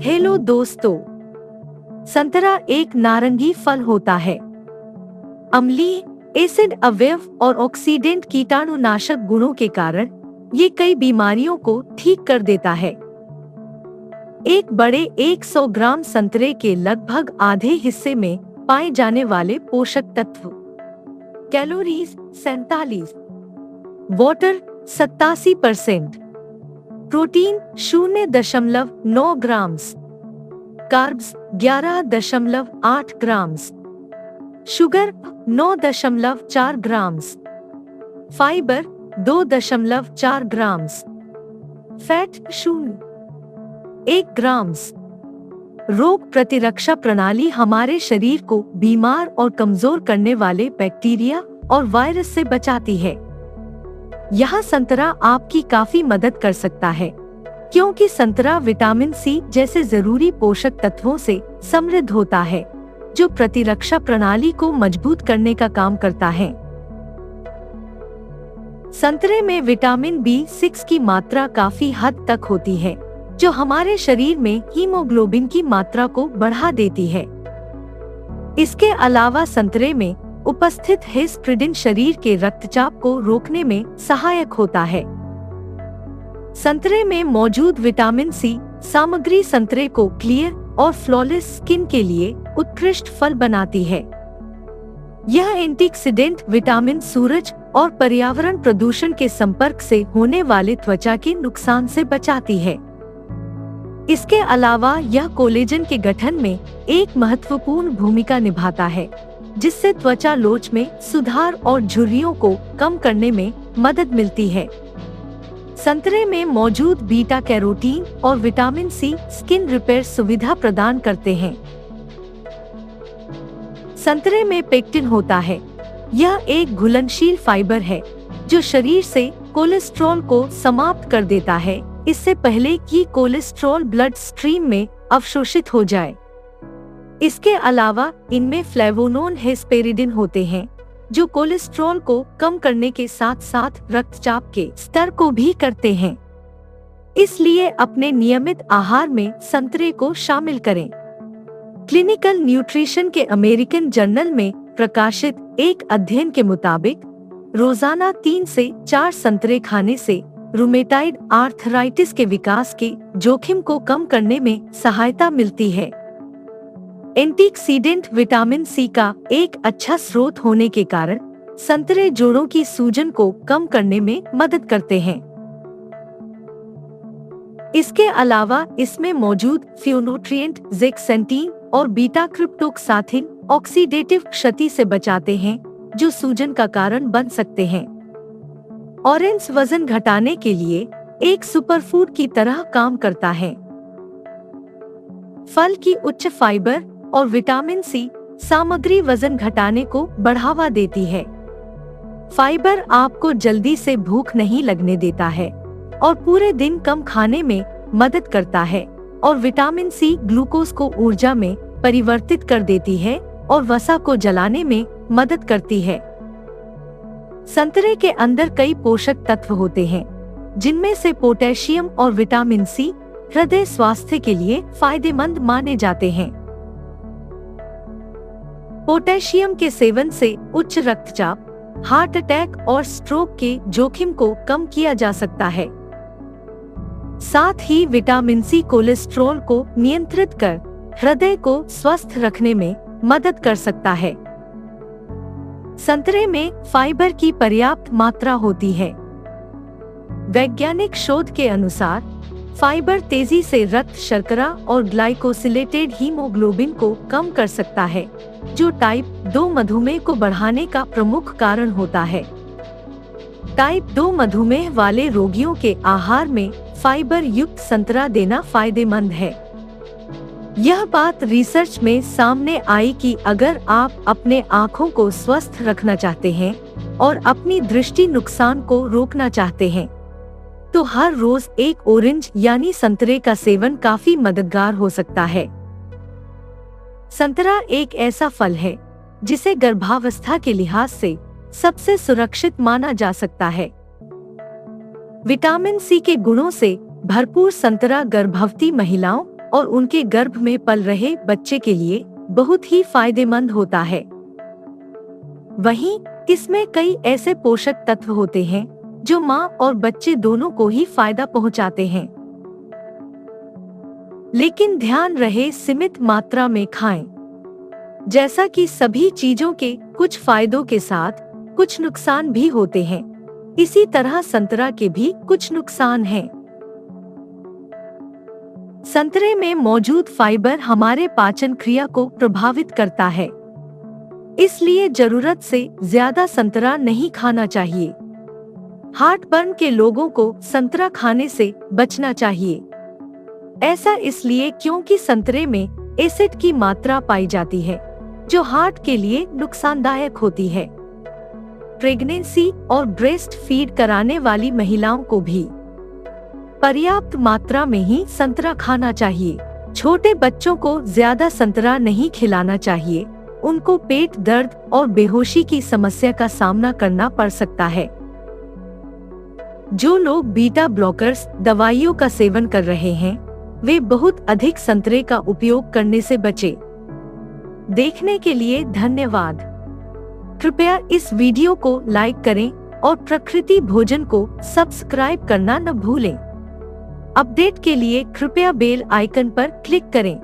Hello दोस्तों, संतरा एक नारंगी फल होता है। अम्लीय, एसिड अवयव और ऑक्सीडेंट कीटाणुनाशक गुणों के कारण ये कई बीमारियों को ठीक कर देता है। एक बड़े 100 ग्राम संतरे के लगभग आधे हिस्से में पाए जाने वाले पोषक तत्व: calories 47, water 87%, protein 0.9 grams, carbs 11.8 grams, sugar 9.4 grams, fibre 2.4 grams, fat 0.1 grams. रोग प्रतिरक्षा प्रणाली हमारे शरीर को बीमार और कमजोर करने वाले बैक्टीरिया और वायरस से बचाती है। यहाँ संतरा आपकी काफी मदद कर सकता है, क्योंकि संतरा विटामिन सी जैसे जरूरी पोषक तत्वों से समृद्ध होता है, जो प्रतिरक्षा प्रणाली को मजबूत करने का काम करता है। संतरे में विटामिन B6 की मात्रा काफी हद तक होती है, जो हमारे शरीर में हीमोग्लोबिन की मात्रा को बढ़ा देती है। इसके अलावा संतरे में उपस्थित हिस्परिडिन शरीर के रक्तचाप को रोकने में सहायक होता है। संतरे में मौजूद विटामिन सी सामग्री संतरे को क्लियर और फ्लॉलेस स्किन के लिए उत्कृष्ट फल बनाती है। यह एंटीऑक्सीडेंट विटामिन सूरज और पर्यावरण प्रदूषण के संपर्क से होने वाले त्वचा के नुकसान से बचाती है। इसके अलावा यह कोलेजन के गठन में एक महत्वपूर्ण भूमिका निभाता है, जिससे त्वचा लोच में सुधार और झुर्रियों को कम करने में मदद मिलती है। संतरे में मौजूद बीटा कैरोटीन और विटामिन सी स्किन रिपेयर सुविधा प्रदान करते हैं। संतरे में पेक्टिन होता है। यह एक घुलनशील फाइबर है, जो शरीर से कोलेस्ट्रॉल को समाप्त कर देता है, इससे पहले कि कोलेस्ट्रॉल ब्लड स्ट्रीम में अवशोषित हो जाए। इसके अलावा इनमें फ्लेवोनोन हेस्पेरिडिन होते हैं, जो कोलेस्ट्रॉल को कम करने के साथ साथ रक्तचाप के स्तर को भी करते हैं। इसलिए अपने नियमित आहार में संतरे को शामिल करें। क्लिनिकल न्यूट्रिशन के अमेरिकन जर्नल में प्रकाशित एक अध्ययन के मुताबिक रोजाना 3 से 4 संतरे खाने से रूमेटाइड आर्थराइटिस के विकास के जोखिम को कम करने में सहायता मिलती है। एंटीऑक्सीडेंट विटामिन सी का एक अच्छा स्रोत होने के कारण संतरे जोड़ों की सूजन को कम करने में मदद करते हैं। इसके अलावा इसमें मौजूद फियोनोट्रिएंट ज़ेक्सेंटीन और बीटा क्रिप्टोक्साथिन ऑक्सीडेटिव क्षति से बचाते हैं, जो सूजन का कारण बन सकते हैं। ऑरेंज वजन घटाने के लिए एक सुपरफूड की तरह काम करता है। फल की उच्च फाइबर और विटामिन सी सामग्री वजन घटाने को बढ़ावा देती है। फाइबर आपको जल्दी से भूख नहीं लगने देता है और पूरे दिन कम खाने में मदद करता है, और विटामिन सी ग्लूकोज को ऊर्जा में परिवर्तित कर देती है और वसा को जलाने में मदद करती है। संतरे के अंदर कई पोषक तत्व होते हैं, जिनमें से पोटेशियम और विटामिन सी हृदय स्वास्थ्य के लिए फायदेमंद माने जाते हैं। पोटेशियम के सेवन से उच्च रक्तचाप, हार्ट अटैक और स्ट्रोक के जोखिम को कम किया जा सकता है। साथ ही विटामिन सी कोलेस्ट्रॉल को नियंत्रित कर हृदय को स्वस्थ रखने में मदद कर सकता है। संतरे में फाइबर की पर्याप्त मात्रा होती है। वैज्ञानिक शोध के अनुसार फाइबर तेजी से रक्त शर्करा और ग्लाइकोसिलेटेड हीमोग्लोबिन को कम कर सकता है, जो टाइप 2 मधुमेह को बढ़ाने का प्रमुख कारण होता है। टाइप 2 मधुमेह वाले रोगियों के आहार में फाइबर युक्त संतरा देना फायदेमंद है। यह बात रिसर्च में सामने आई कि अगर आप अपने आँखों को स्वस्थ रखना चाहते हैं और अपनी दृष्टि नुकसान को रोकना चाहते हैं, तो हर रोज एक ऑरेंज यानी संतरे का सेवन काफी मददगार हो सकता है। संतरा एक ऐसा फल है जिसे गर्भावस्था के लिहाज से सबसे सुरक्षित माना जा सकता है। विटामिन सी के गुणों से भरपूर संतरा गर्भवती महिलाओं और उनके गर्भ में पल रहे बच्चे के लिए बहुत ही फायदेमंद होता है। वहीं इसमें कई ऐसे पोषक तत्व होते हैं जो माँ और बच्चे दोनों को ही फायदा पहुँचाते हैं। लेकिन ध्यान रहे सीमित मात्रा में खाएं। जैसा कि सभी चीजों के कुछ फायदों के साथ कुछ नुकसान भी होते हैं, इसी तरह संतरा के भी कुछ नुकसान हैं। संतरे में मौजूद फाइबर हमारे पाचन क्रिया को प्रभावित करता है, इसलिए जरूरत से ज्यादा संतरा नहीं खाना चाहिए। हार्टबर्न के लोगों को संतरा खाने से बचना चाहिए। ऐसा इसलिए क्योंकि संतरे में एसिड की मात्रा पाई जाती है जो हार्ट के लिए नुकसानदायक होती है। प्रेगनेंसी और ब्रेस्ट फीड कराने वाली महिलाओं को भी पर्याप्त मात्रा में ही संतरा खाना चाहिए। छोटे बच्चों को ज्यादा संतरा नहीं खिलाना चाहिए, उनको पेट दर्द और बेहोशी की समस्या का सामना करना पड़ सकता है। जो लोग बीटा ब्लॉकर्स दवाइयों का सेवन कर रहे हैं वे बहुत अधिक संतरे का उपयोग करने से बचें। देखने के लिए धन्यवाद। कृपया इस वीडियो को लाइक करें और प्रकृति भोजन को सब्सक्राइब करना न भूलें। अपडेट के लिए कृपया बेल आइकन पर क्लिक करें।